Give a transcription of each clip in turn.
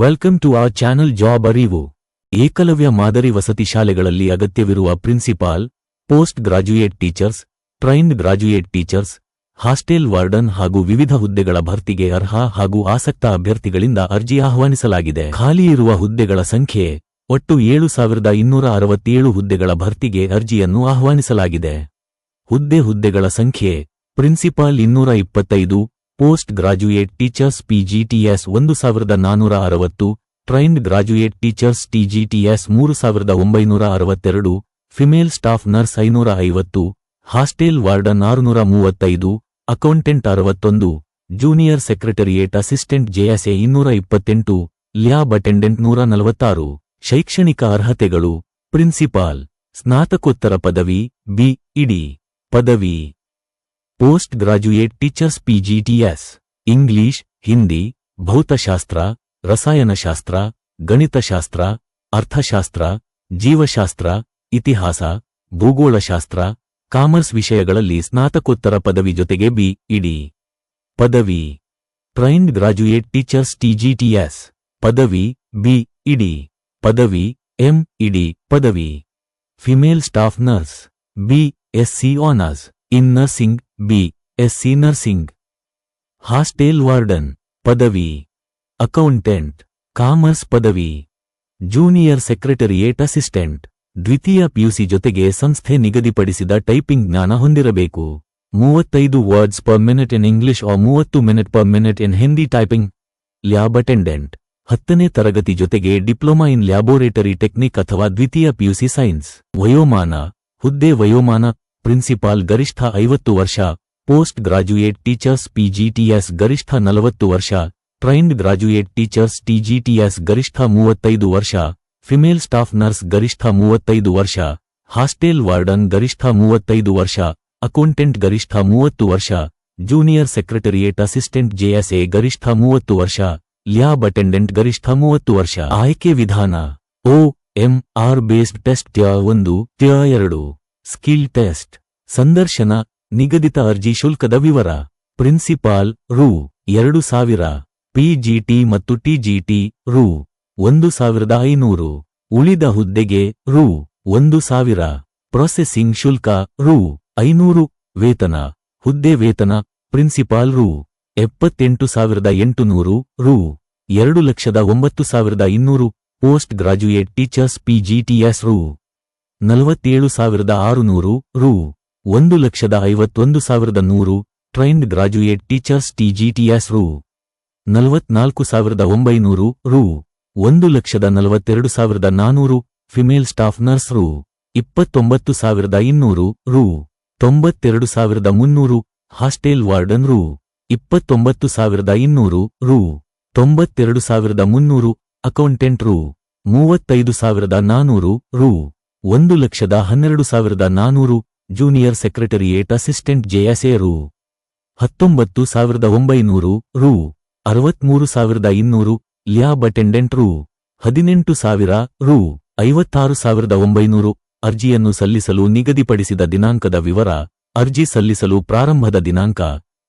Welcome to our channel job Arivu. Eklavya ಮಾದರಿ ವಸತಿ ಶಾಲೆಗಳಲ್ಲಿ ಅಗತ್ಯವಿರುವ principal, post graduate teachers, trained graduate teachers, hostel warden ಹಾಗೂ ವಿವಿಧ ಹುದ್ದೆಗಳ ಭರ್ತಿಗೆ ಅರ್ಹ ಹಾಗೂ ಆಸಕ್ತ ಅಭ್ಯರ್ಥಿಗಳಿಂದ ಅರ್ಜಿ ಆಹ್ವಾನಿಸಲಾಗಿದೆ. ಖಾಲಿಯಿರುವ ಹುದ್ದೆಗಳ ಸಂಖ್ಯೆ ಒಟ್ಟು 7267 ಹುದ್ದೆಗಳ ಭರ್ತಿಗೆ ಅರ್ಜಿಯನ್ನು ಆಹ್ವಾನಿಸಲಾಗಿದೆ. ಹುದ್ದೆಗಳ ಸಂಖ್ಯೆ: principal 225, post graduate teachers PGTS 1460, trained graduate teachers TGTS 3962, female staff nurse 550, hostel warden 635, accountant 61, junior secretariat assistant JSA 228, lab attendant 146. ಶೈಕ್ಷಣಿಕ ಅರ್ಹತೆಗಳು: ಪ್ರಿನ್ಸಿಪಾಲ್ ಸ್ನಾತಕೋತ್ತರ ಪದವಿ BEd ಪದವಿ. Post graduate teachers PGTS English, Hindi, ಭೌತಶಾಸ್ತ್ರ, ರಸಾಯನಶಾಸ್ತ್ರ, ಗಣಿತಶಾಸ್ತ್ರ, ಅರ್ಥಶಾಸ್ತ್ರ, ಜೀವಶಾಸ್ತ್ರ, ಇತಿಹಾಸ, ಭೂಗೋಳಶಾಸ್ತ್ರ, ಕಾಮರ್ಸ್ ವಿಷಯಗಳಲ್ಲಿ ಸ್ನಾತಕೋತ್ತರ ಪದವಿ ಜೊತೆಗೆ BEd ಪದವಿ. ಟ್ರೈನ್ಡ್ ಗ್ರಾಜ್ಯುಯೇಟ್ ಟೀಚರ್ಸ್ TGTS ಪದವಿ BEd ಪದವಿ MEd ಪದವಿ. Female staff nurse BSc honours in nursing BSc nursing. Hostel warden ಪದವಿ. ಅಕೌಂಟೆಂಟ್ ಕಾಮರ್ಸ್ ಪದವಿ. ಜೂನಿಯರ್ ಸೆಕ್ರೆಟರಿಯೇಟ್ ಅಸಿಸ್ಟೆಂಟ್ ದ್ವಿತೀಯ PUC ಜೊತೆಗೆ ಸಂಸ್ಥೆ ನಿಗದಿಪಡಿಸಿದ ಟೈಪಿಂಗ್ ಜ್ಞಾನ ಹೊಂದಿರಬೇಕು. 35 words per minute in English or 30 minute per minute in Hindi typing. Lab attendant 10ನೇ ತರಗತಿ ಜೊತೆಗೆ ಡಿಪ್ಲೊಮಾ ಇನ್ ಲ್ಯಾಬೋರೇಟರಿ ಟೆಕ್ನಿಕ್ ಅಥವಾ ದ್ವಿತೀಯ PUC ಸೈನ್ಸ್. ವಯೋಮಾನ: ಹುದ್ದೆ ವಯೋಮಾನ: ಪ್ರಿನ್ಸಿಪಾಲ್ ಗರಿಷ್ಠ 50 ವರ್ಷ, ಪೋಸ್ಟ್ ಗ್ರಾಜ್ಯುಯೇಟ್ ಟೀಚರ್ಸ್ PGTS ಗರಿಷ್ಠ 40 ವರ್ಷ, ಟ್ರೈನ್ಡ್ ಗ್ರಾಜ್ಯುಯೇಟ್ ಟೀಚರ್ಸ್ TGTS ಗರಿಷ್ಠ 35 ವರ್ಷ, ಫಿಮೇಲ್ ಸ್ಟಾಫ್ ನರ್ಸ್ ಗರಿಷ್ಠ 35 ವರ್ಷ, ಹಾಸ್ಟೆಲ್ ವಾರ್ಡನ್ ಗರಿಷ್ಠ 35 ವರ್ಷ, ಅಕೌಂಟೆಂಟ್ ಗರಿಷ್ಠ 30 ವರ್ಷ, ಜೂನಿಯರ್ ಸೆಕ್ರೆಟರಿಯೇಟ್ ಅಸಿಸ್ಟೆಂಟ್ JSA ಗರಿಷ್ಠ 30 ವರ್ಷ, ಲ್ಯಾಬ್ ಅಟೆಂಡೆಂಟ್ ಗರಿಷ್ಠ 30 ವರ್ಷ. ಆಯ್ಕೆ ವಿಧಾನ: OMR based test Tier 1, Tier 2. Skill test. ಸಂದರ್ಶನ. ನಿಗದಿತ ಅರ್ಜಿ ಶುಲ್ಕದ ವಿವರ: ಪ್ರಿನ್ಸಿಪಾಲ್ ರೂ. 2000, PGT ಮತ್ತು TGT ರೂ. 1500, ಉಳಿದ ಹುದ್ದೆಗೆ ರೂ. 1000. ಪ್ರೊಸೆಸಿಂಗ್ ಶುಲ್ಕ ರೂ. 500. ವೇತನ. ಹುದ್ದೆ ವೇತನ: ಪ್ರಿನ್ಸಿಪಾಲ್ ರೂ. 78,800, ರೂ. 2,09,200, ಪೋಸ್ಟ್ ಗ್ರಾಜ್ಯುಯೇಟ್ ಟೀಚರ್ಸ್ PGTS ರೂ. 47,600, ರೂ. 1,51,100, ಟ್ರೈನ್ಡ್ ಗ್ರಾಜ್ಯುಯೇಟ್ ಟೀಚರ್ಸ್ TGTS ರೂ. 44,900, ರೂ. 1,42,400, ಫಿಮೇಲ್ ಸ್ಟಾಫ್ ನರ್ಸ್ ರೂ. 29,200, ರೂ. 92,300, ಹಾಸ್ಟೆಲ್ ವಾರ್ಡನ್ ರೂ. 29,200, ರೂ. 92,300, ಅಕೌಂಟೆಂಟ್ ರೂ. 35,400, ರೂ. 1,12,400, ಜೂನಿಯರ್ ಸೆಕ್ರೆಟರಿಯೇಟ್ ಅಸಿಸ್ಟೆಂಟ್ JSA ರೂ. 19,900, ರೂ. 63,200, ಲ್ಯಾಬ್ ಅಟೆಂಡೆಂಟ್ ರೂ. 18,000, ರೂ. 56,900. ಅರ್ಜಿಯನ್ನು ಸಲ್ಲಿಸಲು ನಿಗದಿಪಡಿಸಿದ ದಿನಾಂಕದ ವಿವರ: ಅರ್ಜಿ ಸಲ್ಲಿಸಲು ಪ್ರಾರಂಭದ ದಿನಾಂಕ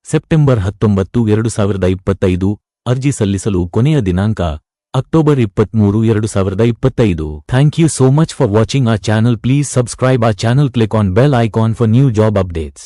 ಸೆಪ್ಟೆಂಬರ್ 19, 2025. ಅರ್ಜಿ ಸಲ್ಲಿಸಲು ಕೊನೆಯ ದಿನಾಂಕ October 23, 2025. Thank you so much for watching our channel. Please subscribe our channel, click on bell icon for new job updates.